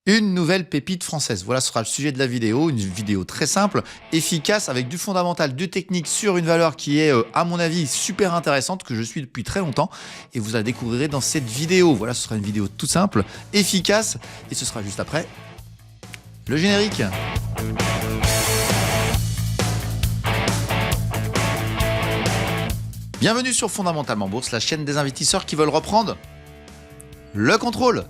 Une nouvelle pépite française. Voilà, ce sera le sujet de la vidéo. Une vidéo très simple, efficace, avec du fondamental, du technique sur une valeur qui est, à mon avis, super intéressante, que je suis depuis très longtemps. Et vous la découvrirez dans cette vidéo. Voilà, ce sera une vidéo tout simple, efficace. Et ce sera juste après le générique. Bienvenue sur Fondamentalement Bourse, la chaîne des investisseurs qui veulent reprendre le contrôle.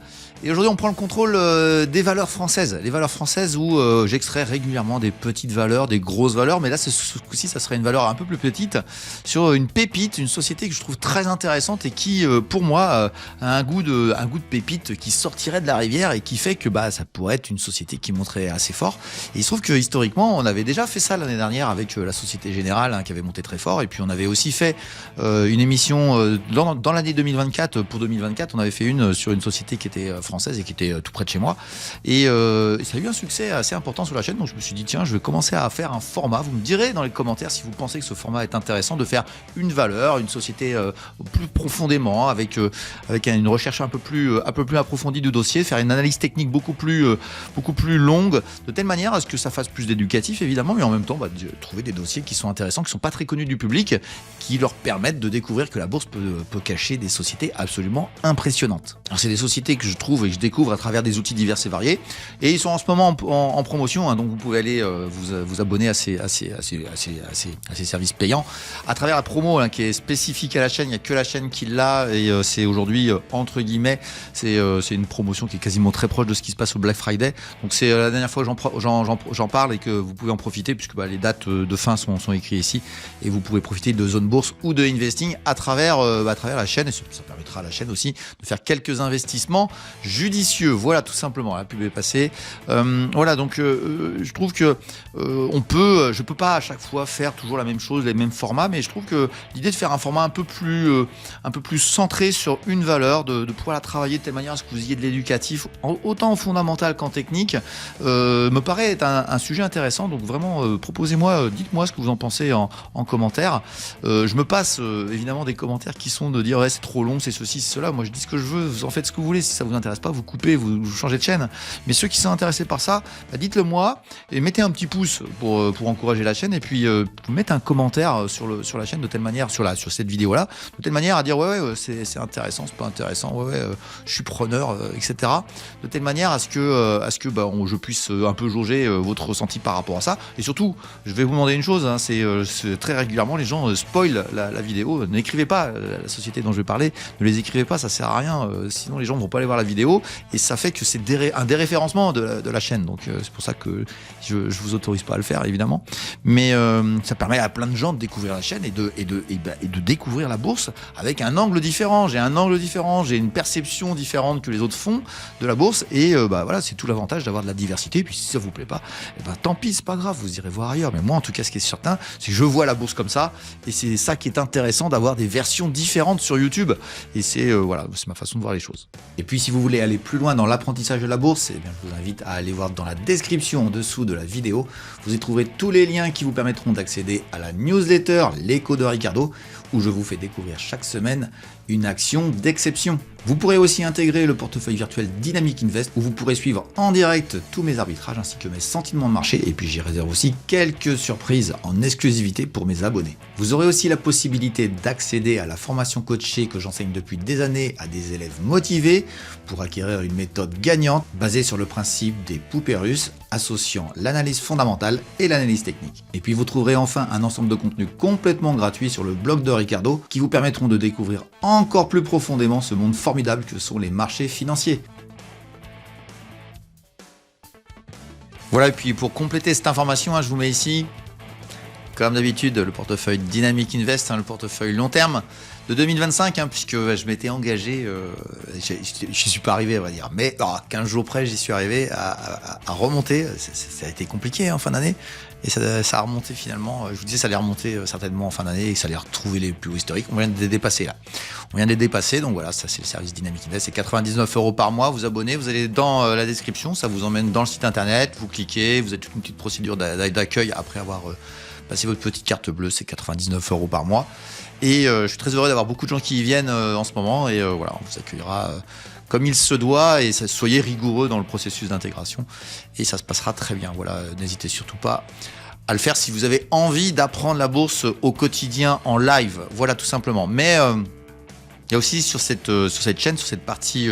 Et aujourd'hui, on prend le contrôle des valeurs françaises. Les valeurs françaises où j'extrais régulièrement des petites valeurs, des grosses valeurs. Mais là, ce coup-ci, ça serait une valeur un peu plus petite sur une pépite, une société que je trouve très intéressante et qui, pour moi, a un goût de pépite qui sortirait de la rivière et qui fait que ça pourrait être une société qui monterait assez fort. Et il se trouve que historiquement, on avait déjà fait ça l'année dernière avec la Société Générale qui avait monté très fort. Et puis, on avait aussi fait une émission dans l'année 2024. Pour 2024, on avait fait une sur une société qui était française et qui était tout près de chez moi, et ça a eu un succès assez important sur la chaîne. Donc je me suis dit tiens, je vais commencer à faire un format. Vous me direz dans les commentaires si vous pensez que ce format est intéressant, de faire une valeur, une société plus profondément, avec une recherche un peu plus approfondie du dossier, faire une analyse technique beaucoup plus longue, de telle manière à ce que ça fasse plus d'éducatif évidemment, mais en même temps de trouver des dossiers qui sont intéressants, qui sont pas très connus du public, qui leur permettent de découvrir que la bourse peut cacher des sociétés absolument impressionnantes. Alors c'est des sociétés que je trouve et que je découvre à travers des outils divers et variés, et ils sont en ce moment en promotion, donc vous pouvez aller vous abonner à ces services payants à travers la promo qui est spécifique à la chaîne. Il n'y a que la chaîne qui l'a, et c'est aujourd'hui entre guillemets, c'est une promotion qui est quasiment très proche de ce qui se passe au Black Friday. Donc c'est la dernière fois que j'en parle et que vous pouvez en profiter, puisque les dates de fin sont écrites ici, et vous pouvez profiter de zone bourse ou de investing à travers la chaîne, et ça permettra à la chaîne aussi de faire quelques investissements judicieux. Voilà, tout simplement, la pub est passée. Voilà, donc je trouve que je peux pas à chaque fois faire toujours la même chose, les mêmes formats, mais je trouve que l'idée de faire un format un peu plus centré sur une valeur, de pouvoir la travailler de telle manière à ce que vous ayez de l'éducatif, autant en fondamental qu'en technique, me paraît être un sujet intéressant. Donc vraiment, proposez-moi, dites-moi ce que vous en pensez en commentaire. Je me passe évidemment des commentaires qui sont de dire ouais, c'est trop long, c'est ceci, c'est cela. Moi je dis ce que je veux, vous en faites ce que vous voulez. Si ça vous intéresse pas, vous coupez, vous changez de chaîne. Mais ceux qui sont intéressés par ça, dites-le moi, et mettez un petit pouce pour encourager la chaîne, et puis vous mettez un commentaire sur la chaîne de telle manière, sur cette vidéo là, de telle manière à dire ouais c'est intéressant, c'est pas intéressant, je suis preneur, etc. De telle manière à ce que je puisse un peu jauger votre ressenti par rapport à ça. Et surtout, je vais vous demander une chose, c'est très régulièrement les gens spoilent la vidéo. N'écrivez pas la société dont je vais parler, ne les écrivez pas, ça sert à rien, sinon les gens vont pas aller voir la vidéo, et ça fait que c'est un déréférencement de la chaîne. Donc c'est pour ça que je vous autorise pas à le faire évidemment, mais ça permet à plein de gens de découvrir la chaîne et de découvrir la bourse avec un angle différent. J'ai un angle différent, j'ai une perception différente que les autres font de la bourse, et voilà, c'est tout l'avantage d'avoir de la diversité. Et puis si ça vous plaît pas, tant pis, c'est pas grave, vous irez voir ailleurs. Mais moi en tout cas, ce qui est certain, c'est que je vois la bourse comme ça, et c'est ça qui est intéressant, d'avoir des versions différentes sur YouTube, et c'est ma façon de voir les choses. Et puis si vous voulez aller plus loin dans l'apprentissage de la bourse, je vous invite à aller voir dans la description en dessous de la vidéo. Vous y trouverez tous les liens qui vous permettront d'accéder à la newsletter L'écho de Ricardo, où je vous fais découvrir chaque semaine une action d'exception. Vous pourrez aussi intégrer le portefeuille virtuel Dynamic Invest, où vous pourrez suivre en direct tous mes arbitrages ainsi que mes sentiments de marché, et puis j'y réserve aussi quelques surprises en exclusivité pour mes abonnés. Vous aurez aussi la possibilité d'accéder à la formation coachée que j'enseigne depuis des années à des élèves motivés pour acquérir une méthode gagnante basée sur le principe des poupées russes, associant l'analyse fondamentale et l'analyse technique. Et puis vous trouverez enfin un ensemble de contenus complètement gratuits sur le blog de Ricardo qui vous permettront de découvrir encore plus profondément ce monde formidable que sont les marchés financiers. Voilà, et puis pour compléter cette information, je vous mets ici, comme d'habitude, le portefeuille Dynamic Invest, le portefeuille long terme de 2025, puisque je m'étais engagé, je suis pas arrivé, on va dire, mais 15 jours près, j'y suis arrivé à remonter. Ça a été compliqué en fin d'année, et ça a remonté finalement. Je vous disais, ça allait remonter certainement en fin d'année, et que ça allait retrouver les plus hauts historiques. On vient de les dépasser là. On vient de les dépasser, donc voilà, ça c'est le service Dynamic Invest, c'est 99 € par mois. Vous abonnez, vous allez dans la description, ça vous emmène dans le site internet, vous cliquez, vous avez toute une petite procédure d'accueil après avoir passé votre petite carte bleue, c'est 99 € par mois. Et je suis très heureux d'avoir beaucoup de gens qui y viennent en ce moment, et voilà, on vous accueillera comme il se doit, et soyez rigoureux dans le processus d'intégration, et ça se passera très bien. Voilà, n'hésitez surtout pas à le faire si vous avez envie d'apprendre la bourse au quotidien en live. Voilà, tout simplement. Mais il y a aussi sur cette chaîne, sur cette partie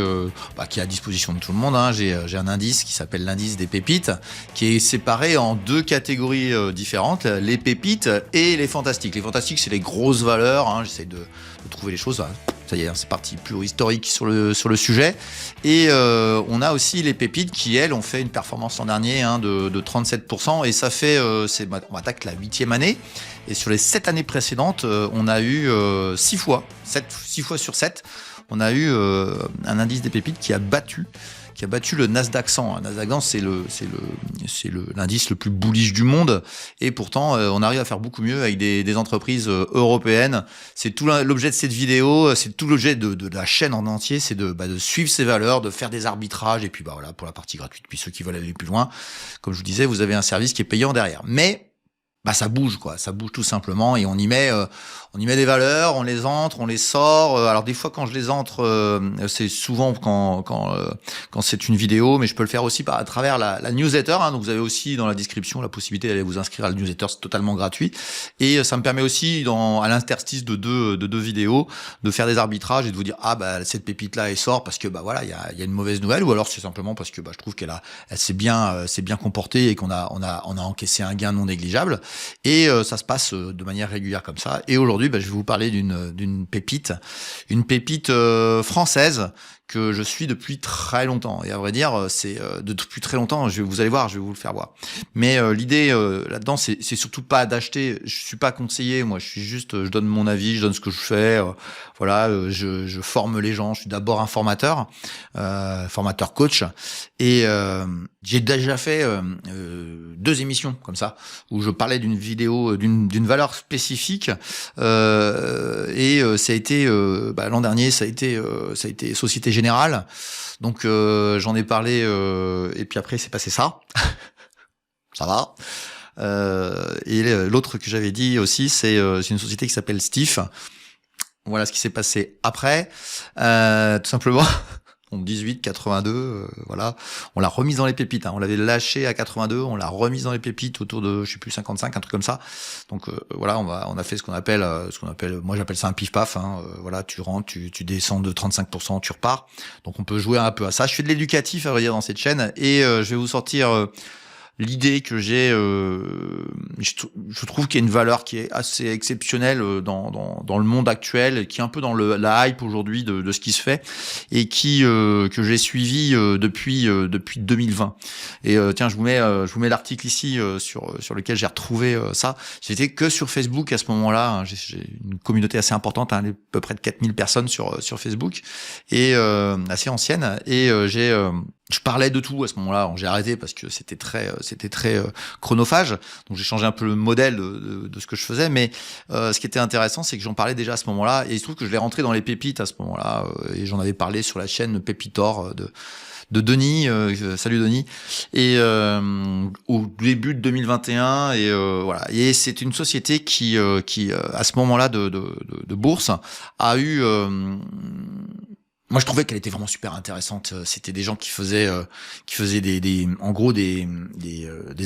qui est à disposition de tout le monde, hein, j'ai un indice qui s'appelle l'indice des pépites, qui est séparé en deux catégories différentes, les pépites et les fantastiques. Les fantastiques, c'est les grosses valeurs, hein, j'essaie de trouver les choses. Ça y est, c'est parti, plus historique sur le sujet. Et on a aussi les pépites qui, elles, ont fait une performance l'an dernier de 37%. Et ça fait, on attaque la 8e année. Et sur les 7 années précédentes, on a eu 6 fois sur 7, on a eu un indice des pépites qui a battu le Nasdaq 100. Nasdaq 100, c'est l'indice le plus bullish du monde, et pourtant on arrive à faire beaucoup mieux avec des entreprises européennes. C'est tout l'objet de cette vidéo, c'est tout l'objet de la chaîne en entier, c'est de suivre ces valeurs, de faire des arbitrages, et puis voilà, pour la partie gratuite. Puis ceux qui veulent aller plus loin, comme je vous disais, vous avez un service qui est payant derrière. Mais ça bouge, quoi. Ça bouge tout simplement, et on y met des valeurs, on les entre, on les sort. Alors des fois, quand je les entre, c'est souvent quand c'est une vidéo, mais je peux le faire aussi à travers la newsletter. Hein. Donc vous avez aussi dans la description la possibilité d'aller vous inscrire à la newsletter, c'est totalement gratuit. Et ça me permet aussi, à l'interstice de deux vidéos, de faire des arbitrages et de vous dire cette pépite là elle sort parce que voilà, il y a une mauvaise nouvelle, ou alors c'est simplement parce que je trouve qu'elle s'est bien comportée et qu'on a encaissé un gain non négligeable. Et ça se passe de manière régulière comme ça. Et aujourd'hui, je vais vous parler d'une pépite, française que je suis depuis très longtemps. Et à vrai dire, c'est depuis très longtemps. Vous allez voir, je vais vous le faire voir. Mais l'idée là-dedans, c'est surtout pas d'acheter. Je suis pas conseiller. Moi, je donne mon avis, je donne ce que je fais. Je forme les gens. Je suis d'abord un formateur coach. Et j'ai déjà fait 2 émissions comme ça où je parlais d'une vidéo, d'une valeur spécifique. Et ça a été l'an dernier, ça a été Société Générale. Donc j'en ai parlé et puis après c'est passé ça. Ça va. Et l'autre que j'avais dit aussi, c'est une société qui s'appelle Stif. Voilà ce qui s'est passé après, tout simplement. En 82, voilà, on l'a remise dans les pépites. Hein. On l'avait lâché à 82, on l'a remise dans les pépites autour de, 55, un truc comme ça. Donc voilà, on a fait ce qu'on appelle, moi j'appelle ça un pif paf. Hein. Voilà, tu rentres, tu descends de 35%, tu repars. Donc on peut jouer un peu à ça. Je fais de l'éducatif à vrai dire dans cette chaîne, et je vais vous sortir l'idée que j'ai, je trouve qu'il y a une valeur qui est assez exceptionnelle dans le monde actuel, qui est un peu dans la hype aujourd'hui de ce qui se fait, et que j'ai suivi depuis 2020. Et tiens, je vous mets l'article ici sur lequel j'ai retrouvé ça. J'étais que sur Facebook à ce moment-là. Hein. J'ai une communauté assez importante, hein, à peu près de 4000 personnes sur Facebook, et assez ancienne. Et je parlais de tout à ce moment-là. J'ai arrêté parce que c'était très chronophage. Donc j'ai changé un peu le modèle de ce que je faisais. Mais ce qui était intéressant, c'est que j'en parlais déjà à ce moment-là. Et il se trouve que je l'ai rentré dans les pépites à ce moment-là. Et j'en avais parlé sur la chaîne Pépitor de Denis. Salut Denis. Et au début de 2021. Et voilà. Et c'est une société qui à ce moment-là de bourse a eu moi, je trouvais qu'elle était vraiment super intéressante. C'était des gens qui faisaient en gros des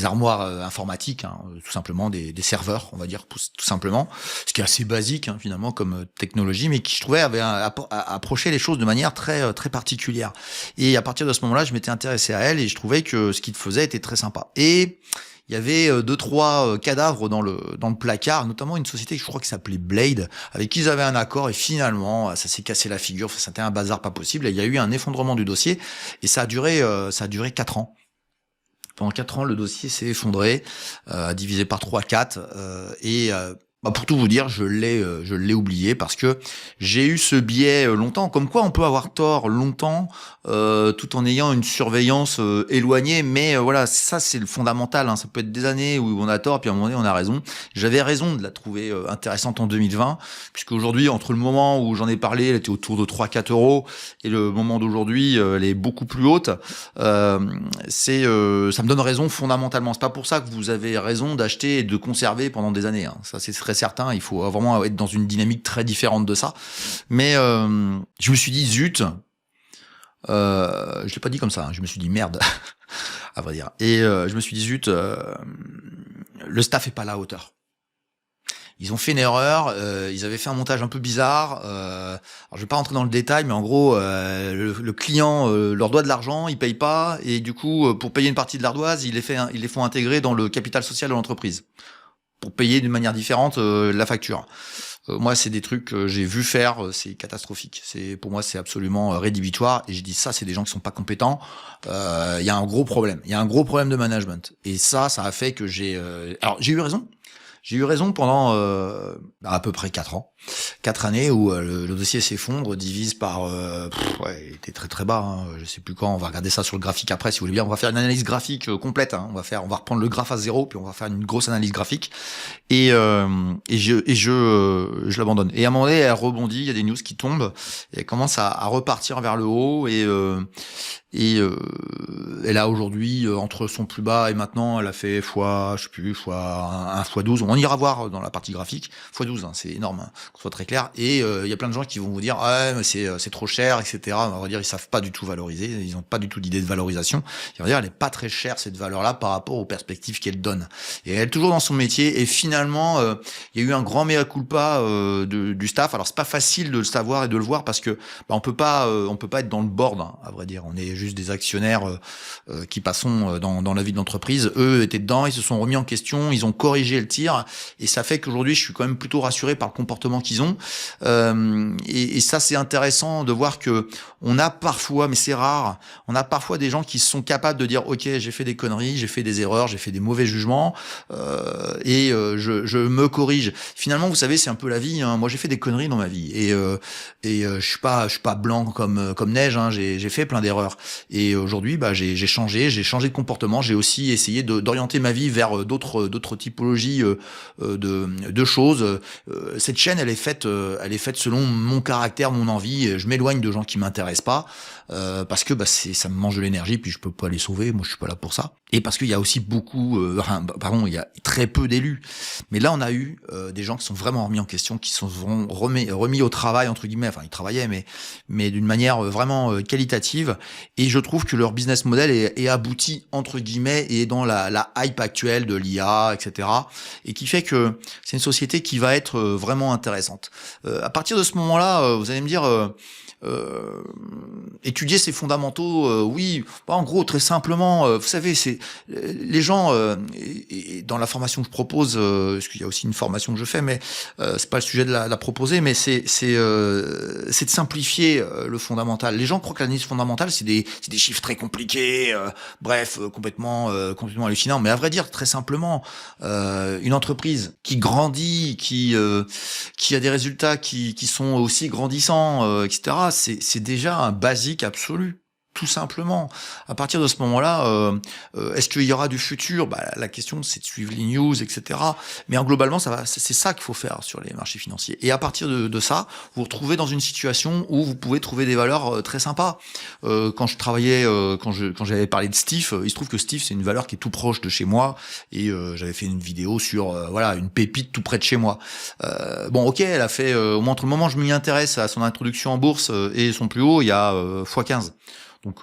armoires informatiques, hein, tout simplement des serveurs, on va dire tout simplement, ce qui est assez basique hein, finalement comme technologie, mais qui je trouvais avait approché les choses de manière très très particulière. Et à partir de ce moment-là, je m'étais intéressé à elle et je trouvais que ce qu'il faisait était très sympa. Et il y avait 2-3 cadavres dans le placard, notamment une société que je crois qui s'appelait Blade, avec qui ils avaient un accord, et finalement ça s'est cassé la figure. Enfin, c'était un bazar pas possible, et il y a eu un effondrement du dossier, et ça a duré 4 ans. Pendant 4 ans, le dossier s'est effondré, divisé par 3-4, et pour tout vous dire, je l'ai oublié parce que j'ai eu ce biais longtemps. Comme quoi, on peut avoir tort longtemps, tout en ayant une surveillance éloignée. Mais voilà, ça c'est le fondamental. Hein. Ça peut être des années où on a tort, puis à un moment donné on a raison. J'avais raison de la trouver intéressante en 2020, puisque aujourd'hui, entre le moment où j'en ai parlé, elle était autour de 3-4 euros, et le moment d'aujourd'hui, elle est beaucoup plus haute. Ça me donne raison fondamentalement. C'est pas pour ça que vous avez raison d'acheter et de conserver pendant des années. Hein. Ça c'est très certain, il faut vraiment être dans une dynamique très différente de ça. Mais je me suis dit, zut, Je l'ai pas dit comme ça, hein, je me suis dit merde, à vrai dire. Et je me suis dit zut, le staff est pas à la hauteur. Ils ont fait une erreur, ils avaient fait un montage un peu bizarre. Alors je vais pas rentrer dans le détail, mais en gros, le client leur doit de l'argent, ils payent pas, et du coup, pour payer une partie de l'ardoise, ils les font intégrer dans le capital social de l'entreprise pour payer d'une manière différente la facture. Moi, c'est des trucs que j'ai vu faire, c'est catastrophique. Pour moi, c'est absolument rédhibitoire. Et je dis ça, c'est des gens qui sont pas compétents. Il y a un gros problème. Il y a un gros problème de management. Et ça a fait que alors j'ai eu raison. J'ai eu raison pendant à peu près 4 ans. 4 années où le dossier s'effondre, divise par... il était très très bas, hein, je sais plus quand, on va regarder ça sur le graphique après si vous voulez bien. On va faire une analyse graphique complète, hein, on va reprendre le graphe à 0, puis on va faire une grosse analyse graphique. Et je l'abandonne. Et à un moment donné, elle rebondit, il y a des news qui tombent, et elle commence à repartir vers le haut, et elle a aujourd'hui, entre son plus bas et maintenant, elle a fait fois 12. On ira voir dans la partie graphique. Fois 12, hein, c'est énorme, hein, qu'on soit très clair. Et il y a plein de gens qui vont vous dire, mais c'est trop cher, etc. On va dire, ils savent pas du tout valoriser, ils ont pas du tout d'idée de valorisation. Ils vont dire, elle est pas très chère cette valeur-là par rapport aux perspectives qu'elle donne. Et elle est toujours dans son métier. Et finalement, il y a eu un grand mea culpa du staff. Alors c'est pas facile de le savoir et de le voir parce que on peut pas être dans le board, hein, à vrai dire. On est juste des actionnaires qui passons dans la vie de l'entreprise. Eux étaient dedans, ils se sont remis en question, ils ont corrigé le tir, et ça fait qu'aujourd'hui je suis quand même plutôt rassuré par le comportement qu'ils ont. Et ça, c'est intéressant de voir que on a parfois, mais c'est rare, on a parfois des gens qui sont capables de dire ok, j'ai fait des conneries, j'ai fait des erreurs, j'ai fait des mauvais jugements, et je me corrige. Finalement, vous savez, c'est un peu la vie, hein. Moi j'ai fait des conneries dans ma vie, et je suis pas blanc comme neige, hein. J'ai fait plein d'erreurs. Et aujourd'hui, j'ai changé de comportement. J'ai aussi essayé d'orienter ma vie vers d'autres typologies de choses. Cette chaîne, elle est faite selon mon caractère, mon envie. Je m'éloigne de gens qui m'intéressent pas parce que ça me mange de l'énergie, puis je peux pas les sauver. Moi, je suis pas là pour ça. Et parce qu'il y a aussi il y a très peu d'élus. Mais là, on a eu des gens qui sont vraiment remis en question, qui sont remis au travail entre guillemets. Enfin, ils travaillaient, mais d'une manière vraiment qualitative. Et je trouve que leur business model est abouti entre guillemets et est dans la hype actuelle de l'IA, etc. Et qui fait que c'est une société qui va être vraiment intéressante. À partir de ce moment-là, vous allez me dire. Étudier ses fondamentaux, oui, en gros, très simplement, vous savez, c'est les gens et dans la formation que je propose, parce qu'il y a aussi une formation que je fais, mais c'est pas le sujet de la proposer, mais c'est de simplifier le fondamental. Les gens croient que l'analyse fondamentale c'est des chiffres très compliqués, complètement hallucinants. Mais à vrai dire, très simplement, une entreprise qui grandit, qui a des résultats qui sont aussi grandissants, etc. C'est déjà un basique absolu. Tout simplement. À partir de ce moment-là, est-ce qu'il y aura du futur ? La question, c'est de suivre les news, etc. Mais globalement, c'est ça qu'il faut faire sur les marchés financiers. Et à partir de ça, vous vous retrouvez dans une situation où vous pouvez trouver des valeurs très sympas. Quand je travaillais, quand j'avais parlé de Stif, il se trouve que Stif, c'est une valeur qui est tout proche de chez moi. Et j'avais fait une vidéo sur une pépite tout près de chez moi. Ok, elle a fait, au moins entre le moment où je m'y intéresse à son introduction en bourse et son plus haut, il y a x15. Donc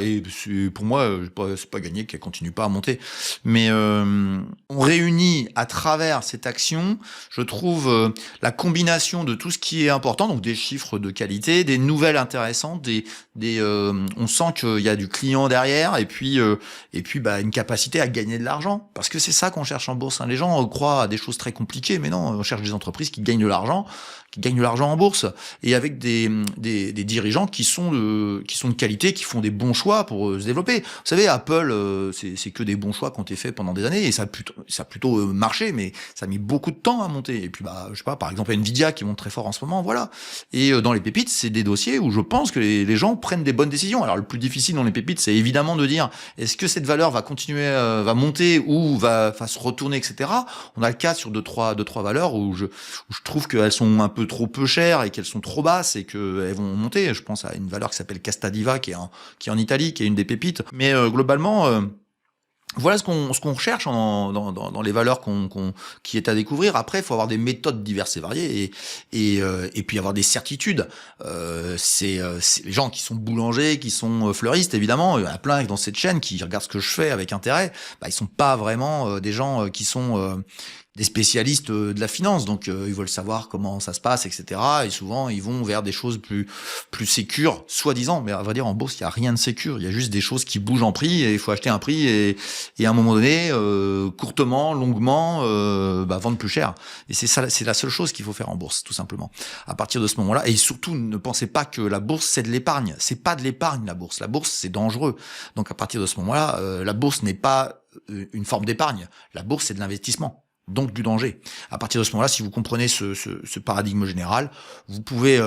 et pour moi, c'est pas gagné qu'elle continue pas à monter. Mais on réunit à travers cette action, je trouve, la combination de tout ce qui est important, donc des chiffres de qualité, des nouvelles intéressantes, on sent qu'il y a du client derrière, et puis une capacité à gagner de l'argent, parce que c'est ça qu'on cherche en bourse. Hein. Les gens croient à des choses très compliquées, mais non, on cherche des entreprises qui gagnent de l'argent en bourse, et avec des dirigeants qui sont de qualité, qui font des bons choix pour se développer. Vous savez, Apple, c'est que des bons choix qui ont été faits pendant des années, et ça a plutôt marché, mais ça a mis beaucoup de temps à monter. Et puis je sais pas, par exemple Nvidia qui monte très fort en ce moment, voilà. Et dans les pépites, c'est des dossiers où je pense que les gens prennent des bonnes décisions. Alors le plus difficile dans les pépites, c'est évidemment de dire est-ce que cette valeur va continuer, va monter ou va se retourner, etc. On a le cas sur deux trois valeurs où je trouve qu'elles sont un peu trop peu chères et qu'elles sont trop basses et qu'elles vont monter. Je pense à une valeur qui s'appelle Castadiva qui est en Italie, qui est une des pépites. Mais globalement, Voilà ce qu'on recherche dans les valeurs qui est à découvrir. Après, il faut avoir des méthodes diverses et variées et puis avoir des certitudes. C'est les gens qui sont boulangers, qui sont fleuristes, évidemment. Il y en a plein dans cette chaîne qui regardent ce que je fais avec intérêt. Bah, ils sont pas vraiment des gens qui sont des spécialistes de la finance, donc ils veulent savoir comment ça se passe, etc. Et souvent, ils vont vers des choses plus sécures, soi-disant. Mais à vrai dire, en bourse, il y a rien de sécure. Il y a juste des choses qui bougent en prix et il faut acheter un prix et à un moment donné, courtement, longuement, vendre plus cher. Et c'est ça, c'est la seule chose qu'il faut faire en bourse, tout simplement. À partir de ce moment-là, et surtout, ne pensez pas que la bourse c'est de l'épargne. C'est pas de l'épargne la bourse. La bourse c'est dangereux. Donc à partir de ce moment-là, la bourse n'est pas une forme d'épargne. La bourse c'est de l'investissement. Donc du danger. À partir de ce moment-là, si vous comprenez ce paradigme général, vous pouvez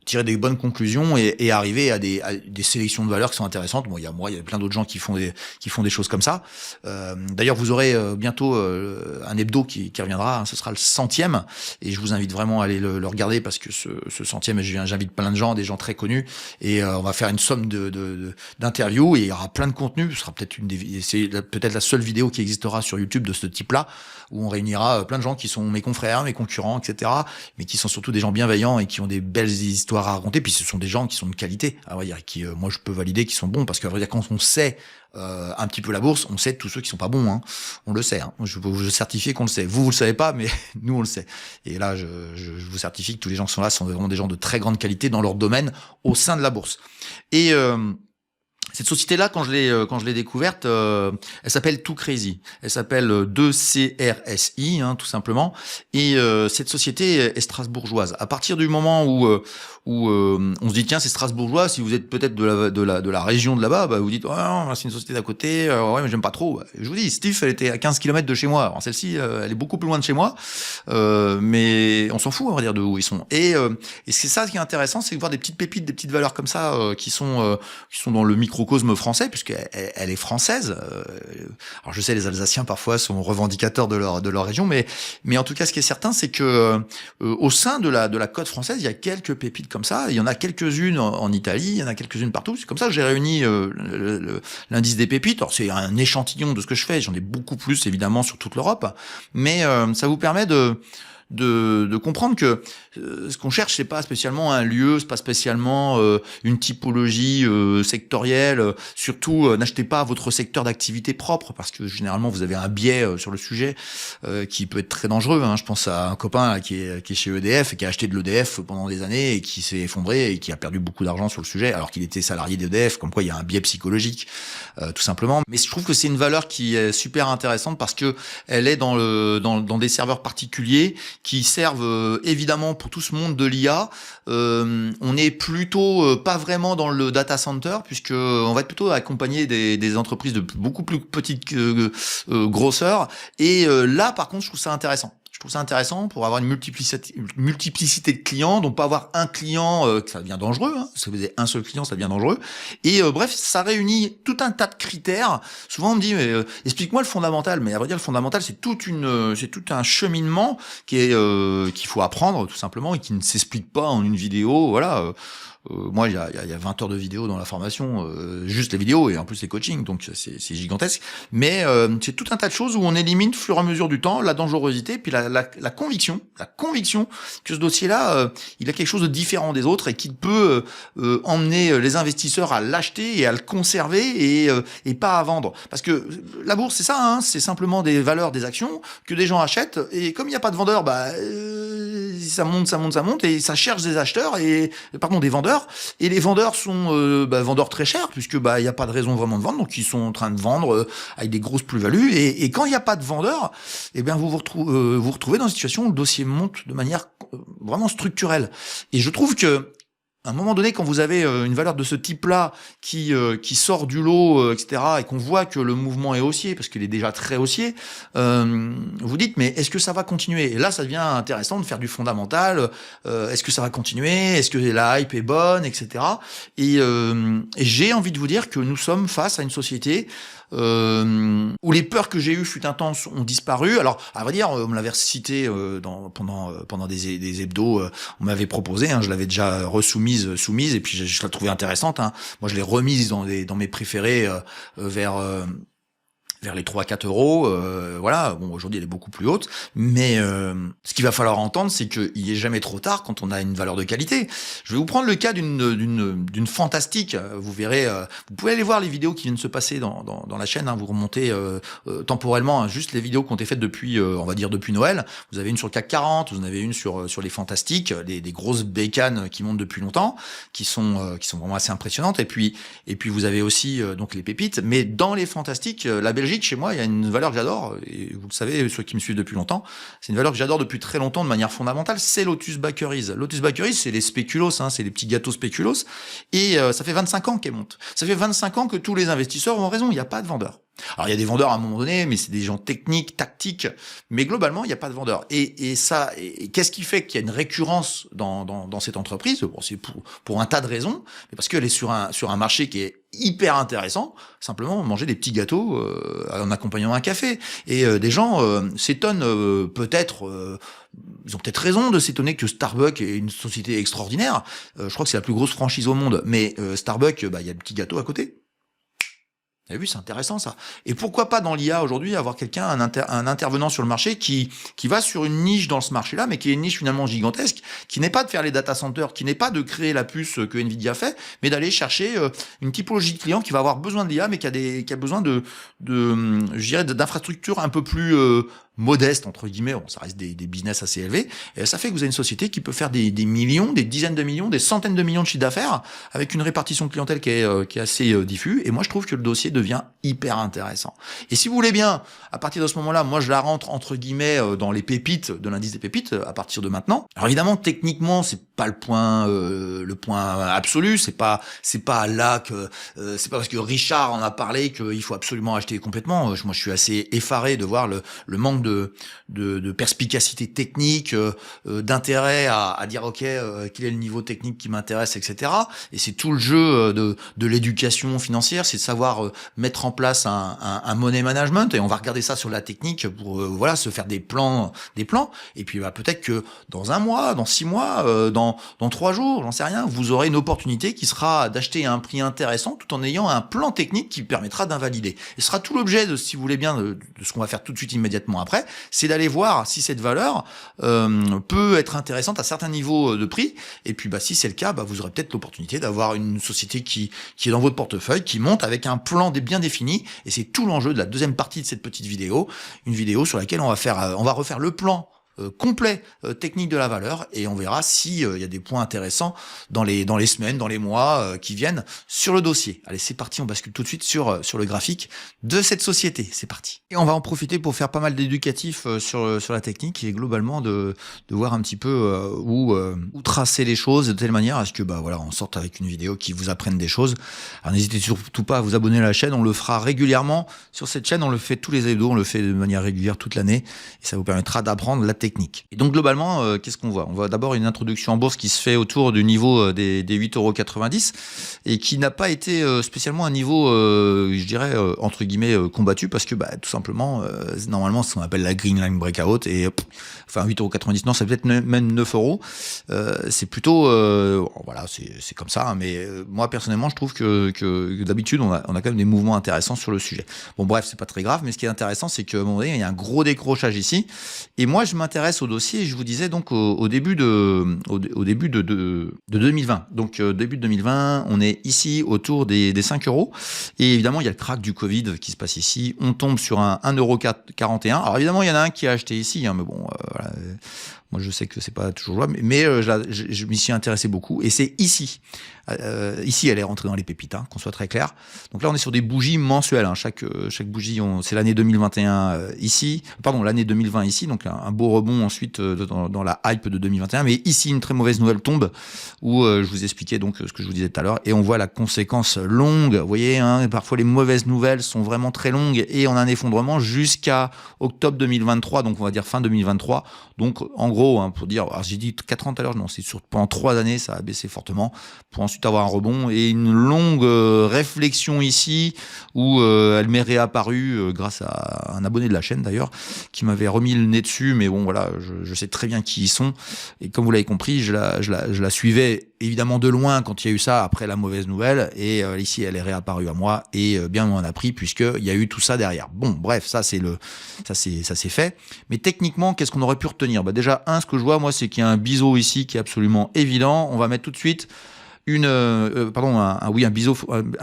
tirer des bonnes conclusions et arriver à des sélections de valeurs qui sont intéressantes. Bon, il y a plein d'autres gens qui font des choses comme ça. D'ailleurs, vous aurez bientôt un hebdo qui reviendra. Hein, ce sera le 100e et je vous invite vraiment à aller le regarder parce que ce 100e, j'invite plein de gens, des gens très connus et on va faire une somme d'interviews et il y aura plein de contenu. Ce sera peut-être c'est peut-être la seule vidéo qui existera sur YouTube de ce type-là où on réunira plein de gens qui sont mes confrères, mes concurrents, etc., mais qui sont surtout des gens bienveillants et qui ont des belles histoires à raconter. Puis ce sont des gens qui sont de qualité, à vrai dire, qui, moi, je peux valider qu'ils sont bons, parce qu'à vrai dire, quand on sait un petit peu la bourse, on sait tous ceux qui sont pas bons. Hein. On le sait. Hein. Je peux vous certifier qu'on le sait. Vous le savez pas, mais nous, on le sait. Et là, je vous certifie que tous les gens qui sont là sont vraiment des gens de très grande qualité dans leur domaine au sein de la bourse. Et cette société-là, quand je l'ai découverte, elle s'appelle Too Crazy. Elle s'appelle 2CRSI, hein, tout simplement. Et cette société est strasbourgeoise. À partir du moment où on se dit tiens, c'est strasbourgeois, si vous êtes peut-être de la région de là-bas, bah vous dites oh, non, c'est une société d'à côté, ouais mais j'aime pas trop. Je vous dis, Steve, elle était à 15 km de chez moi. Alors celle-ci, elle est beaucoup plus loin de chez moi, mais on s'en fout, on va dire, de où ils sont. Et c'est ça qui est intéressant, c'est de voir des petites pépites, des petites valeurs comme ça qui sont dans le microcosme français, puisqu'elle est française. Alors je sais, les Alsaciens parfois sont revendicateurs de leur région, mais en tout cas, ce qui est certain, c'est que au sein de la côte française, il y a quelques pépites comme ça. Il y en a quelques-unes en Italie, il y en a quelques-unes partout. C'est comme ça que j'ai réuni l'indice des pépites. Alors c'est un échantillon de ce que je fais. J'en ai beaucoup plus évidemment sur toute l'Europe, mais ça vous permet de comprendre que ce qu'on cherche, c'est pas spécialement un lieu, c'est pas spécialement une typologie sectorielle. Surtout, n'achetez pas votre secteur d'activité propre, parce que généralement vous avez un biais sur le sujet qui peut être très dangereux. Hein. Je pense à un copain là, qui est chez EDF et qui a acheté de l'EDF pendant des années et qui s'est effondré et qui a perdu beaucoup d'argent sur le sujet, alors qu'il était salarié d'EDF. Comme quoi, il y a un biais psychologique, tout simplement. Mais je trouve que c'est une valeur qui est super intéressante parce que elle est dans des serveurs particuliers qui servent évidemment pour tout ce monde de l'IA. On est plutôt pas vraiment dans le data center, puisque on va être plutôt accompagner des entreprises de beaucoup plus petite grosseur. Et là, par contre, je trouve ça intéressant. Je trouve ça intéressant pour avoir une multiplicité de clients, donc pas avoir un client, ça devient dangereux. Hein. Si vous avez un seul client, ça devient dangereux. Et bref, ça réunit tout un tas de critères. Souvent, on me dit, mais explique-moi le fondamental. Mais à vrai dire, le fondamental, c'est tout un cheminement qu'il faut apprendre tout simplement et qui ne s'explique pas en une vidéo. Voilà. Moi, il y a 20 heures de vidéos dans la formation, juste les vidéos et en plus les coachings, donc c'est gigantesque. Mais c'est tout un tas de choses où on élimine au fur et à mesure du temps la dangerosité, puis la conviction que ce dossier-là, il a quelque chose de différent des autres et qu'il peut emmener les investisseurs à l'acheter et à le conserver et pas à vendre. Parce que la bourse, c'est ça, hein, c'est simplement des valeurs, des actions que des gens achètent et comme il n'y a pas de vendeurs, ça monte et ça cherche des acheteurs des vendeurs. Et les vendeurs sont vendeurs très chers puisque il y a pas de raison vraiment de vendre, donc ils sont en train de vendre avec des grosses plus-values et quand il n'y a pas de vendeurs, eh bien vous retrouvez dans une situation où le dossier monte de manière vraiment structurelle. Et je trouve que à un moment donné, quand vous avez une valeur de ce type-là qui sort du lot, etc., et qu'on voit que le mouvement est haussier, parce qu'il est déjà très haussier, vous dites, mais est-ce que ça va continuer? Et là, ça devient intéressant de faire du fondamental. Est-ce que ça va continuer? Est-ce que la hype est bonne, etc. Et j'ai envie de vous dire que nous sommes face à une société où les peurs que j'ai eues fut un temps ont disparu. Alors, à vrai dire, on me l'avait cité pendant des hebdos, on m'avait proposé, hein, je l'avais déjà soumise, et puis je la trouvais intéressante. Hein. Moi, je l'ai remise dans mes préférés vers vers les 3-4 euros. Voilà, bon, aujourd'hui elle est beaucoup plus haute, mais ce qu'il va falloir entendre, c'est qu'il est jamais trop tard quand on a une valeur de qualité. Je vais vous prendre le cas d'une fantastique. Vous verrez, vous pouvez aller voir les vidéos qui viennent de se passer dans la chaîne. Hein, vous remontez temporellement, hein, juste les vidéos qui ont été faites depuis, on va dire depuis Noël. Vous avez une sur le CAC 40, vous en avez une sur les fantastiques, des grosses bécanes qui montent depuis longtemps, qui sont vraiment assez impressionnantes. Et puis vous avez aussi donc les pépites. Mais dans les fantastiques, la Belgique, chez moi, il y a une valeur que j'adore. Et vous le savez, ceux qui me suivent depuis longtemps, c'est une valeur que j'adore depuis très longtemps de manière fondamentale. C'est Lotus Bakeries. Lotus Bakeries, c'est les spéculoos, hein, c'est les petits gâteaux spéculoos. Et ça fait 25 ans qu'elle monte. Ça fait 25 ans que tous les investisseurs ont raison. Il n'y a pas de vendeurs. Alors il y a des vendeurs à un moment donné, mais c'est des gens techniques, tactiques, mais globalement il n'y a pas de vendeurs. Et qu'est-ce qui fait qu'il y a une récurrence dans cette entreprise? Bon, c'est pour un tas de raisons, mais parce qu'elle est sur un marché qui est hyper intéressant. Simplement manger des petits gâteaux en accompagnant un café. Et des gens s'étonnent peut-être. Ils ont peut-être raison de s'étonner que Starbucks est une société extraordinaire. Je crois que c'est la plus grosse franchise au monde, mais Starbucks, il y a des petits gâteaux à côté. Vous avez vu, c'est intéressant ça. Et pourquoi pas dans l'IA aujourd'hui avoir quelqu'un, un intervenant sur le marché qui va sur une niche dans ce marché-là, mais qui est une niche finalement gigantesque, qui n'est pas de faire les data centers, qui n'est pas de créer la puce que Nvidia fait, mais d'aller chercher une typologie de client qui va avoir besoin de l'IA, mais qui a besoin je dirais, d'infrastructures un peu plus modeste entre guillemets. Bon, ça reste des business assez élevés. Et ça fait que vous avez une société qui peut faire des millions, des dizaines de millions, des centaines de millions de chiffres d'affaires avec une répartition clientèle qui est assez diffuse. Et moi, je trouve que le dossier devient hyper intéressant. Et si vous voulez bien, à partir de ce moment-là, moi, je la rentre entre guillemets dans les pépites de l'indice des pépites à partir de maintenant. Alors évidemment, techniquement, c'est pas le point absolu. C'est pas là que c'est pas parce que Richard en a parlé qu'il faut absolument acheter complètement. Moi, je suis assez effaré de voir le manque de perspicacité technique, d'intérêt à dire ok, quel est le niveau technique qui m'intéresse, etc. Et c'est tout le jeu de l'éducation financière, c'est de savoir mettre en place un money management. Et on va regarder ça sur la technique pour voilà se faire des plans. Et puis peut-être que dans un mois, dans 6 mois, dans 3 jours, j'en sais rien, vous aurez une opportunité qui sera d'acheter à un prix intéressant tout en ayant un plan technique qui permettra d'invalider. Et ce sera tout l'objet de, si vous voulez bien, de ce qu'on va faire tout de suite immédiatement après, c'est d'aller voir si cette valeur peut être intéressante à certains niveaux de prix. Et puis si c'est le cas, vous aurez peut-être l'opportunité d'avoir une société qui est dans votre portefeuille, qui monte avec un plan bien défini. Et c'est tout l'enjeu de la deuxième partie de cette petite vidéo, une vidéo sur laquelle on va refaire le plan complet technique de la valeur, et on verra si y a des points intéressants dans les semaines, dans les mois qui viennent sur le dossier. Allez, c'est parti, on bascule tout de suite sur le graphique de cette société. C'est parti. Et on va en profiter pour faire pas mal d'éducatifs sur la technique et globalement de voir un petit peu où tracer les choses de telle manière à ce que on sorte avec une vidéo qui vous apprenne des choses. Alors n'hésitez surtout pas à vous abonner à la chaîne, on le fera régulièrement sur cette chaîne, on le fait tous les hebdos, on le fait de manière régulière toute l'année et ça vous permettra d'apprendre la technique. Et donc globalement, qu'est-ce qu'on voit? On voit d'abord une introduction en bourse qui se fait autour du niveau des 8,90 € et qui n'a pas été spécialement un niveau, je dirais, entre guillemets, combattu parce que tout simplement, normalement, ce qu'on appelle la Green Line Breakout et 8,90 €, non, c'est peut-être même 9 €. C'est plutôt, voilà, c'est comme ça, hein, mais moi personnellement, je trouve que d'habitude, on a quand même des mouvements intéressants sur le sujet. Bon, bref, c'est pas très grave, mais ce qui est intéressant, c'est qu'à un moment donné, il y a un gros décrochage ici. Et moi, je m'intéresse au dossier, je vous disais donc au début de 2020. Donc début de 2020, on est ici autour des 5 €. Et évidemment, il y a le crack du Covid qui se passe ici. On tombe sur un 1,41 €. Alors évidemment, il y en a un qui a acheté ici, hein, mais bon, voilà. Moi, je sais que c'est pas toujours jouable, mais je m'y suis intéressé beaucoup. Et c'est ici. Ici, elle est rentrée dans les pépites, hein, qu'on soit très clair. Donc là, on est sur des bougies mensuelles. Hein. Chaque bougie, c'est l'année 2021 ici. Pardon, l'année 2020 ici. Donc un beau rebond ensuite dans la hype de 2021. Mais ici, une très mauvaise nouvelle tombe où je vous expliquais donc ce que je vous disais tout à l'heure. Et on voit la conséquence longue. Vous voyez, hein, parfois les mauvaises nouvelles sont vraiment très longues et on a un effondrement jusqu'à octobre 2023. Donc on va dire fin 2023. Donc en gros, hein, pour dire, alors j'ai dit 4 ans tout à l'heure, non, c'est pendant 3 années, ça a baissé fortement pour ensuite avoir un rebond et une longue réflexion ici où elle m'est réapparue grâce à un abonné de la chaîne d'ailleurs qui m'avait remis le nez dessus, mais bon voilà, je sais très bien qui ils sont et comme vous l'avez compris, je la suivais évidemment de loin quand il y a eu ça après la mauvaise nouvelle, et ici elle est réapparue à moi, et bien on en a pris puisqu'il y a eu tout ça derrière. Bon, bref, ça c'est fait. Mais techniquement, qu'est-ce qu'on aurait pu retenir? Déjà, ce que je vois moi, c'est qu'il y a un biseau ici qui est absolument évident. On va mettre tout de suite un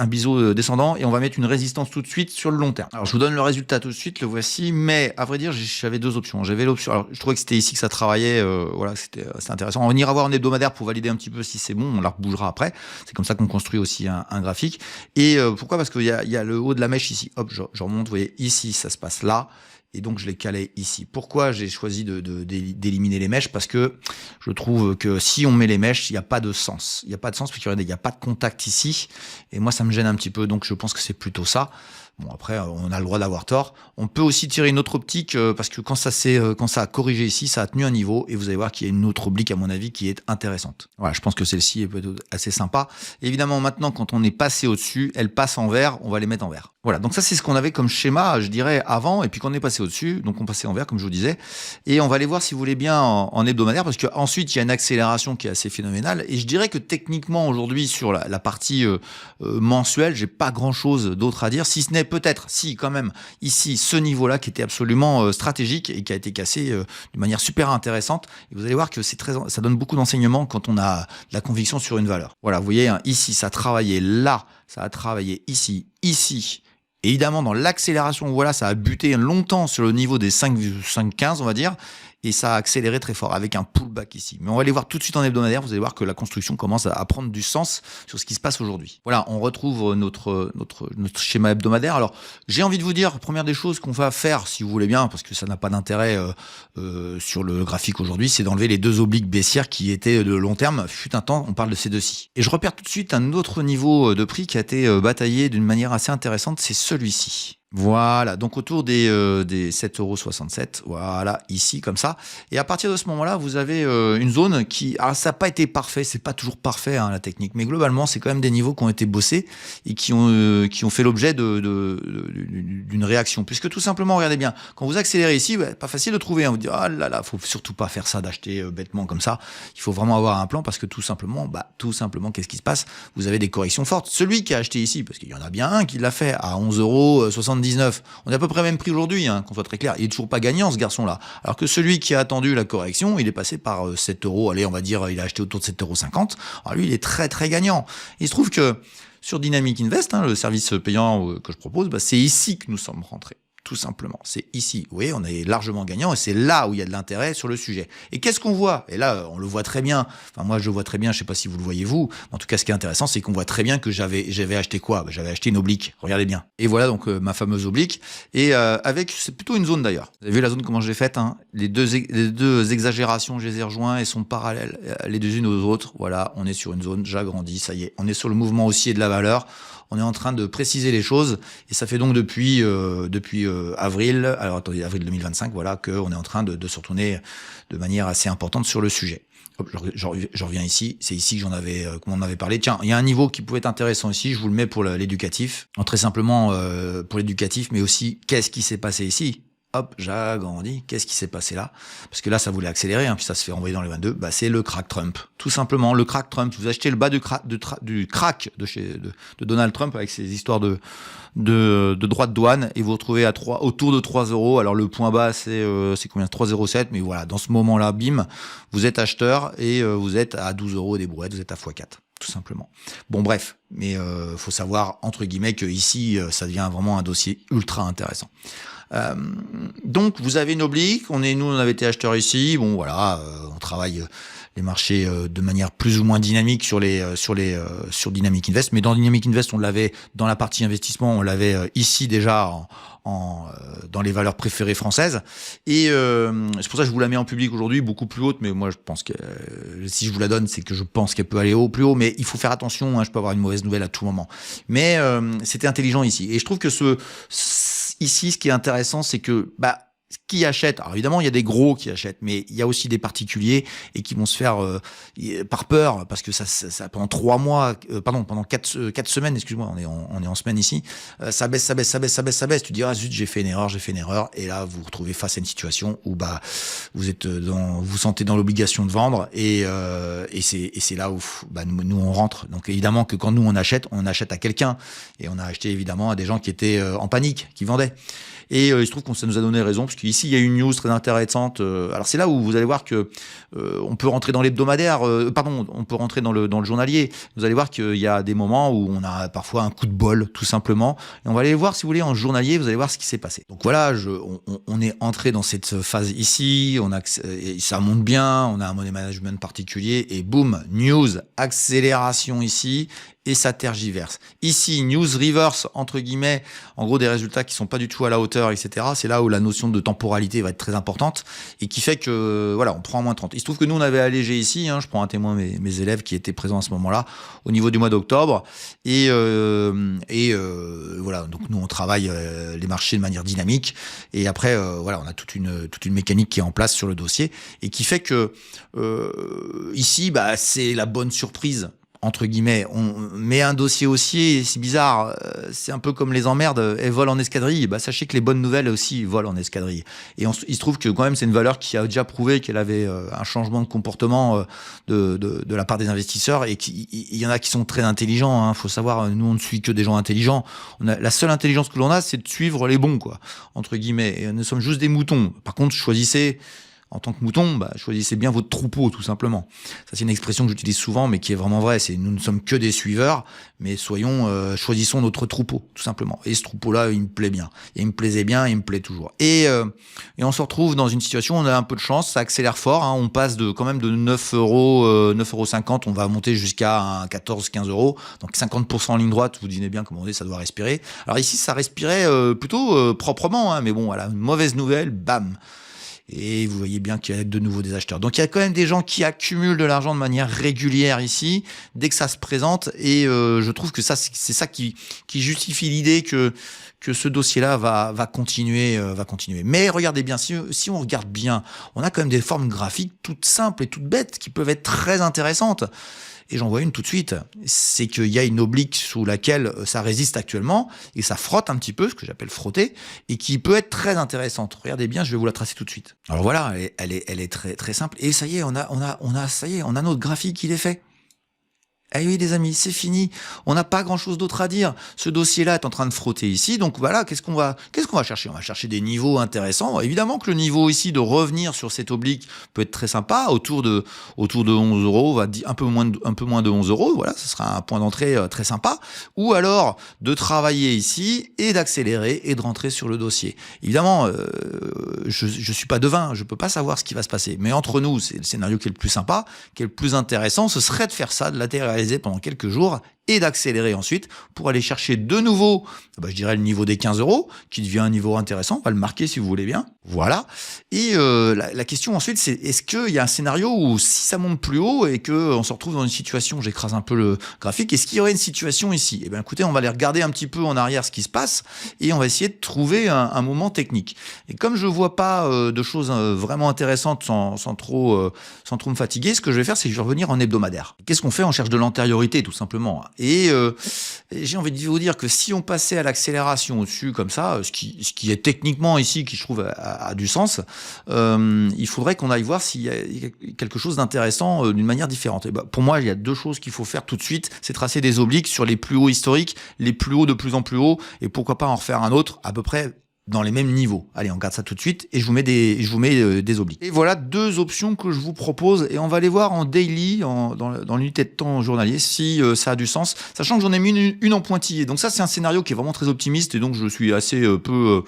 biseau descendant, et on va mettre une résistance tout de suite sur le long terme. Alors je vous donne le résultat tout de suite, le voici, mais à vrai dire j'avais deux options. J'avais l'option, alors je trouvais que c'était ici que ça travaillait, voilà, c'était intéressant. On ira voir en hebdomadaire pour valider un petit peu si c'est bon, on la rebougera après. C'est comme ça qu'on construit aussi un graphique. Et pourquoi? Parce qu'il y a le haut de la mèche ici, hop, je remonte, vous voyez ici ça se passe là. Et donc je l'ai calé ici. Pourquoi j'ai choisi d'éliminer les mèches? Parce que je trouve que si on met les mèches, il n'y a pas de sens. Il n'y a pas de sens parce qu'il n'y a pas de contact ici. Et moi, ça me gêne un petit peu. Donc je pense que c'est plutôt ça. Bon, après, on a le droit d'avoir tort. On peut aussi tirer une autre optique parce que quand ça a corrigé ici, ça a tenu un niveau, et vous allez voir qu'il y a une autre oblique, à mon avis, qui est intéressante. Voilà, je pense que celle-ci est peut-être assez sympa. Évidemment, maintenant, quand on est passé au-dessus, elle passe en vert, on va les mettre en vert. Voilà, donc ça, c'est ce qu'on avait comme schéma, je dirais, avant, et puis quand on est passé au-dessus, donc on passait en vert, comme je vous disais. Et on va aller voir, si vous voulez bien, en hebdomadaire, parce qu'ensuite, il y a une accélération qui est assez phénoménale. Et je dirais que techniquement, aujourd'hui, sur la partie mensuelle, j'ai pas grand-chose d'autre à dire, si ce n'est peut-être, si quand même, ici, ce niveau-là qui était absolument stratégique et qui a été cassé d'une manière super intéressante. Et vous allez voir que ça donne beaucoup d'enseignements quand on a de la conviction sur une valeur. Voilà, vous voyez, hein, ici, ça a travaillé là, ça a travaillé ici. Et évidemment, dans l'accélération, voilà, ça a buté longtemps sur le niveau des 5,15, on va dire. Et ça a accéléré très fort avec un pullback ici. Mais on va aller voir tout de suite en hebdomadaire. Vous allez voir que la construction commence à prendre du sens sur ce qui se passe aujourd'hui. Voilà, on retrouve notre schéma hebdomadaire. Alors, j'ai envie de vous dire, première des choses qu'on va faire, si vous voulez bien, parce que ça n'a pas d'intérêt sur le graphique aujourd'hui, c'est d'enlever les deux obliques baissières qui étaient de long terme. Fut un temps, on parle de ces deux-ci. Et je repère tout de suite un autre niveau de prix qui a été bataillé d'une manière assez intéressante, c'est celui-ci. Voilà, donc autour des 7,67 €, voilà, ici, comme ça. Et à partir de ce moment-là, vous avez une zone qui... Alors, ça n'a pas été parfait, c'est pas toujours parfait, hein, la technique, mais globalement, c'est quand même des niveaux qui ont été bossés et qui ont fait l'objet d'une réaction. Puisque tout simplement, regardez bien, quand vous accélérez ici, pas facile de trouver, hein, vous dites, ah là là, faut surtout pas faire ça, d'acheter bêtement comme ça. Il faut vraiment avoir un plan parce que tout simplement, qu'est-ce qui se passe? Vous avez des corrections fortes. Celui qui a acheté ici, parce qu'il y en a bien un qui l'a fait à 11,79 €, on est à peu près même prix aujourd'hui, hein, qu'on soit très clair. Il est toujours pas gagnant, ce garçon-là. Alors que celui qui a attendu la correction, il est passé par 7 €. Allez, on va dire, il a acheté autour de 7,50 €. Alors lui, il est très très gagnant. Il se trouve que sur Dynamic Invest, hein, le service payant que je propose, c'est ici que nous sommes rentrés. Tout simplement, c'est ici. Vous voyez, on est largement gagnant et c'est là où il y a de l'intérêt sur le sujet. Et qu'est-ce qu'on voit? Et là, on le voit très bien. Enfin, moi, je le vois très bien. Je sais pas si vous le voyez vous. En tout cas, ce qui est intéressant, c'est qu'on voit très bien que j'avais acheté quoi? J'avais acheté une oblique. Regardez bien. Et voilà donc ma fameuse oblique. Et c'est plutôt une zone d'ailleurs. Vous avez vu la zone comment je l'ai faite, hein? Les deux exagérations, je les ai rejoints et sont parallèles les deux unes aux autres. Voilà, on est sur une zone. J'agrandis. Ça y est, on est sur le mouvement haussier de la valeur. On est en train de préciser les choses et ça fait donc depuis avril, alors attendez, avril 2025, voilà, qu'on est en train de se retourner de manière assez importante sur le sujet. Hop, je reviens ici, c'est ici que qu'on en avait parlé. Tiens, il y a un niveau qui pouvait être intéressant ici, je vous le mets pour l'éducatif. Très simplement pour l'éducatif, mais aussi qu'est-ce qui s'est passé ici? Hop, j'agrandis. Qu'est-ce qui s'est passé là? Parce que là, ça voulait accélérer, hein, puis ça se fait renvoyer dans les 22. C'est le crack Trump. Tout simplement, le crack Trump. Vous achetez le bas du crack de Donald Trump avec ses histoires de droits de douane et vous retrouvez autour de 3 €. Alors le point bas, c'est combien? 3,07 €. Mais voilà, dans ce moment-là, bim, vous êtes acheteur et vous êtes à 12 € des brouettes, vous êtes à x4. Tout simplement. Bon, bref, mais faut savoir, entre guillemets, que ici, ça devient vraiment un dossier ultra intéressant. Donc vous avez une oblique, on avait été acheteur ici, bon voilà, on travaille les marchés de manière plus ou moins dynamique sur Dynamic Invest, mais dans Dynamic Invest on l'avait dans la partie investissement, on l'avait ici déjà dans les valeurs préférées françaises, et c'est pour ça que je vous la mets en public aujourd'hui, beaucoup plus haute, mais moi je pense que si je vous la donne, c'est que je pense qu'elle peut aller plus haut, mais il faut faire attention, hein, je peux avoir une mauvaise nouvelle à tout moment, mais c'était intelligent ici, et je trouve que ici, ce qui est intéressant, c'est que qui achètent. Alors évidemment, il y a des gros qui achètent, mais il y a aussi des particuliers et qui vont se faire par peur, parce que ça pendant 3 mois, pendant 4 semaines, excuse-moi, on est en semaine ici, ça baisse. Tu te dis, ah zut, j'ai fait une erreur, et là vous vous retrouvez face à une situation où vous vous sentez dans l'obligation de vendre, et c'est là où nous on rentre. Donc évidemment que quand nous on achète à quelqu'un, et on a acheté évidemment à des gens qui étaient en panique, qui vendaient. Et il se trouve que ça nous a donné raison, parce qu'ici il y a une news très intéressante. Alors c'est là où vous allez voir que on peut rentrer dans l'hebdomadaire, on peut rentrer dans le journalier. Vous allez voir qu'il y a des moments où on a parfois un coup de bol, tout simplement. Et on va aller voir, si vous voulez, en journalier, vous allez voir ce qui s'est passé. Donc voilà, on est entré dans cette phase ici, ça monte bien, on a un money management particulier, et boum, news, accélération ici. Et ça tergiverse. Ici, news reverse, entre guillemets, en gros des résultats qui sont pas du tout à la hauteur, etc. C'est là où la notion de temporalité va être très importante, et qui fait que, voilà, on prend moins 30. Il se trouve que nous, on avait allégé ici, je prends un témoin, mes élèves qui étaient présents à ce moment-là, au niveau du mois d'octobre, et voilà, donc nous, on travaille les marchés de manière dynamique, et après, voilà, on a toute une mécanique qui est en place sur le dossier, et qui fait que, ici, c'est la bonne surprise, entre guillemets. On met un dossier haussier, c'est bizarre, c'est un peu comme les emmerdes, elles volent en escadrille. Sachez que les bonnes nouvelles aussi volent en escadrille. Et il se trouve que quand même c'est une valeur qui a déjà prouvé qu'elle avait un changement de comportement de la part des investisseurs, et il y en a qui sont très intelligents. Faut savoir, nous on ne suit que des gens intelligents. La seule intelligence que l'on a, c'est de suivre les bons, quoi, entre guillemets. Et nous sommes juste des moutons. Par contre, choisissez. En tant que mouton, choisissez bien votre troupeau, tout simplement. Ça, c'est une expression que j'utilise souvent, mais qui est vraiment vraie. Nous ne sommes que des suiveurs, mais choisissons notre troupeau, tout simplement. Et ce troupeau-là, il me plaît bien. Et il me plaisait bien, et il me plaît toujours. Et on se retrouve dans une situation où on a un peu de chance, ça accélère fort. On passe quand même de 9,50 €, on va monter jusqu'à 14-15 €. Donc 50% en ligne droite, vous devinez bien comment on dit, ça doit respirer. Alors ici, ça respirait plutôt proprement, mais bon, voilà, une mauvaise nouvelle, bam. Et vous voyez bien qu'il y a de nouveau des acheteurs. Donc il y a quand même des gens qui accumulent de l'argent de manière régulière ici, dès que ça se présente. Et je trouve que c'est ça qui justifie l'idée que ce dossier-là va continuer. Mais regardez bien, si on regarde bien, on a quand même des formes graphiques toutes simples et toutes bêtes qui peuvent être très intéressantes. Et j'en vois une tout de suite, c'est qu'il y a une oblique sous laquelle ça résiste actuellement, et ça frotte un petit peu, ce que j'appelle frotter, et qui peut être très intéressante. Regardez bien, je vais vous la tracer tout de suite. Alors voilà, elle est très très simple, et ça y est, on a notre graphique, il est fait. Eh oui, les amis, c'est fini. On n'a pas grand-chose d'autre à dire. Ce dossier-là est en train de frotter ici. Donc voilà, qu'est-ce qu'on va chercher? On va chercher des niveaux intéressants. Évidemment que le niveau ici de revenir sur cette oblique peut être très sympa, autour de 11 €, on va dire un peu moins de 11 €. Voilà, ce sera un point d'entrée très sympa. Ou alors de travailler ici et d'accélérer et de rentrer sur le dossier. Évidemment, je suis pas devin, je peux pas savoir ce qui va se passer. Mais entre nous, c'est le scénario qui est le plus sympa, qui est le plus intéressant. Ce serait de faire ça, de latéraliser pendant quelques jours et d'accélérer ensuite pour aller chercher de nouveau, je dirais le niveau des 15 €, qui devient un niveau intéressant. On va le marquer si vous voulez bien. Voilà. Et la question ensuite, c'est est-ce qu'il y a un scénario où si ça monte plus haut et qu'on se retrouve dans une situation, j'écrase un peu le graphique, est-ce qu'il y aurait une situation ici? Eh bien écoutez, on va aller regarder un petit peu en arrière ce qui se passe et on va essayer de trouver un moment technique. Et comme je vois pas de choses vraiment intéressantes sans trop me fatiguer, ce que je vais faire, c'est que je vais revenir en hebdomadaire. Qu'est-ce qu'on fait? On cherche de l'antériorité, tout simplement. Et j'ai envie de vous dire que si on passait à l'accélération au-dessus comme ça, ce qui est techniquement ici, qui je trouve a du sens, il faudrait qu'on aille voir s'il y a quelque chose d'intéressant d'une manière différente. Et pour moi, il y a 2 choses qu'il faut faire tout de suite, c'est tracer des obliques sur les plus hauts historiques, les plus hauts de plus en plus hauts, et pourquoi pas en refaire un autre à peu près dans les mêmes niveaux. Allez, on regarde ça tout de suite et je vous mets des obliques. Et voilà 2 options que je vous propose et on va les voir en daily, dans l'unité de temps journalier, si ça a du sens, sachant que j'en ai mis une en pointillé. Donc ça, c'est un scénario qui est vraiment très optimiste et donc je suis assez peu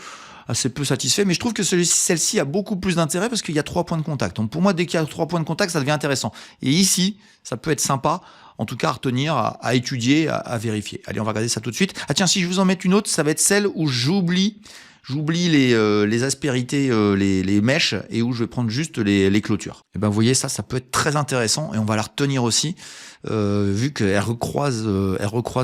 satisfait, mais je trouve que celle-ci a beaucoup plus d'intérêt parce qu'il y a 3 points de contact. Donc pour moi, dès qu'il y a 3 points de contact, ça devient intéressant. Et ici, ça peut être sympa, en tout cas à retenir, à étudier, à vérifier. Allez, on va regarder ça tout de suite. Ah tiens, si je vous en mets une autre, ça va être celle où j'oublie j'oublie les aspérités, les mèches, et où je vais prendre juste les clôtures. Et ben vous voyez, ça peut être très intéressant, et on va la retenir aussi, vu qu'elle recroise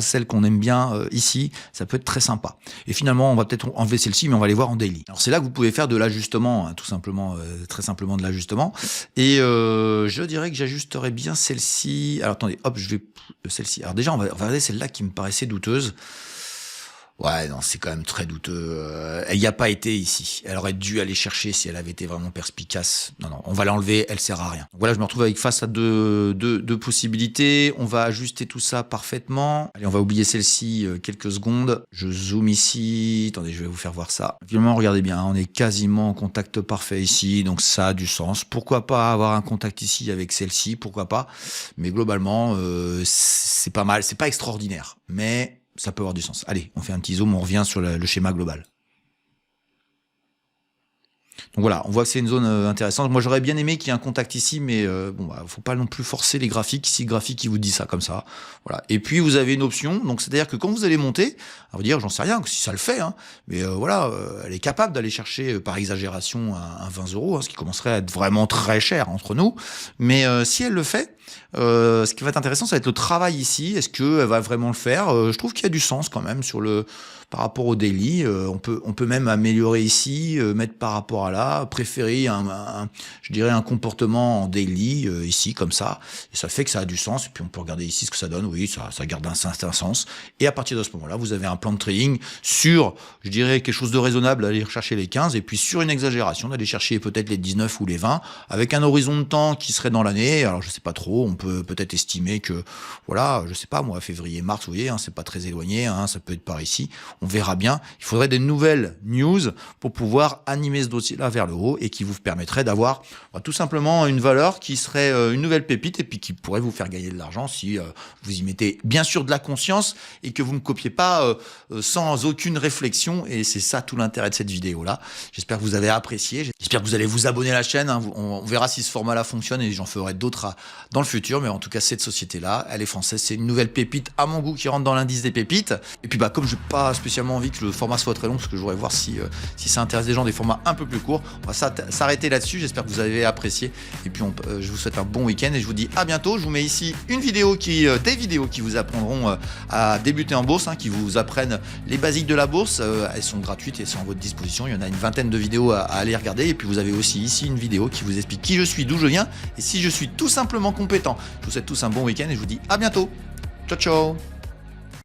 celle qu'on aime bien ici, ça peut être très sympa. Et finalement, on va peut-être enlever celle-ci, mais on va les voir en daily. Alors c'est là que vous pouvez faire de l'ajustement, hein, tout simplement, très simplement de l'ajustement. Et je dirais que j'ajusterais bien celle-ci. Alors attendez, hop, je vais celle-ci. Alors déjà, on va regarder celle-là qui me paraissait douteuse. Ouais, non, c'est quand même très douteux. Elle n'y a pas été ici. Elle aurait dû aller chercher si elle avait été vraiment perspicace. Non, on va l'enlever, elle sert à rien. Donc voilà, je me retrouve face à deux possibilités. On va ajuster tout ça parfaitement. Allez, on va oublier celle-ci quelques secondes. Je zoome ici. Attendez, je vais vous faire voir ça. Finalement, regardez bien, on est quasiment en contact parfait ici, donc ça a du sens. Pourquoi pas avoir un contact ici avec celle-ci, pourquoi pas. Mais globalement, c'est pas mal, c'est pas extraordinaire. Mais ça peut avoir du sens. Allez, on fait un petit zoom, on revient sur le schéma global. Donc voilà, on voit que c'est une zone intéressante. Moi, j'aurais bien aimé qu'il y ait un contact ici, mais faut pas non plus forcer les graphiques. Si le graphique, il vous dit ça comme ça, voilà. Et puis, vous avez une option. Donc, c'est-à-dire que quand vous allez monter, à vous dire, j'en sais rien, si ça le fait, hein, mais voilà, elle est capable d'aller chercher, par exagération, un 20 €, hein, ce qui commencerait à être vraiment très cher entre nous. Mais si elle le fait, ce qui va être intéressant, ça va être le travail ici. Est-ce qu'elle va vraiment le faire? Je trouve qu'il y a du sens quand même par rapport au daily. On peut même améliorer ici, mettre par rapport à là, préférer je dirais un comportement en daily ici comme ça. Et ça fait que ça a du sens. Et puis on peut regarder ici ce que ça donne. Oui, ça garde un certain sens. Et à partir de ce moment-là, vous avez un plan de trading sur, je dirais, quelque chose de raisonnable, d'aller chercher les 15, et puis sur une exagération, d'aller chercher peut-être les 19 ou les 20, avec un horizon de temps qui serait dans l'année. Alors je sais pas trop. On peut peut-être estimer que, voilà, je sais pas moi, février, mars, vous voyez, hein, c'est pas très éloigné, hein, ça peut être par ici, on verra bien. Il faudrait des nouvelles news pour pouvoir animer ce dossier-là vers le haut et qui vous permettrait d'avoir tout simplement une valeur qui serait une nouvelle pépite et puis qui pourrait vous faire gagner de l'argent si vous y mettez bien sûr de la conscience et que vous ne copiez pas sans aucune réflexion. Et c'est ça tout l'intérêt de cette vidéo-là. J'espère que vous avez apprécié. J'espère que vous allez vous abonner à la chaîne. Hein. On verra si ce format-là fonctionne et j'en ferai d'autres dans le futur. Mais en tout cas, cette société-là, elle est française. C'est une nouvelle pépite à mon goût qui rentre dans l'indice des pépites. Et puis, comme je n'ai pas spécialement envie que le format soit très long, parce que je voudrais voir si ça intéresse des gens des formats un peu plus courts, on va s'arrêter là-dessus. J'espère que vous avez apprécié. Et puis, je vous souhaite un bon week-end et je vous dis à bientôt. Je vous mets ici des vidéos qui vous apprendront à débuter en bourse, hein, qui vous apprennent les basiques de la bourse. Elles sont gratuites et sont à votre disposition. Il y en a une vingtaine de vidéos à aller regarder. Et puis, vous avez aussi ici une vidéo qui vous explique qui je suis, d'où je viens et si je suis tout simplement compétent. Je vous souhaite tous un bon week-end et je vous dis à bientôt. Ciao, ciao.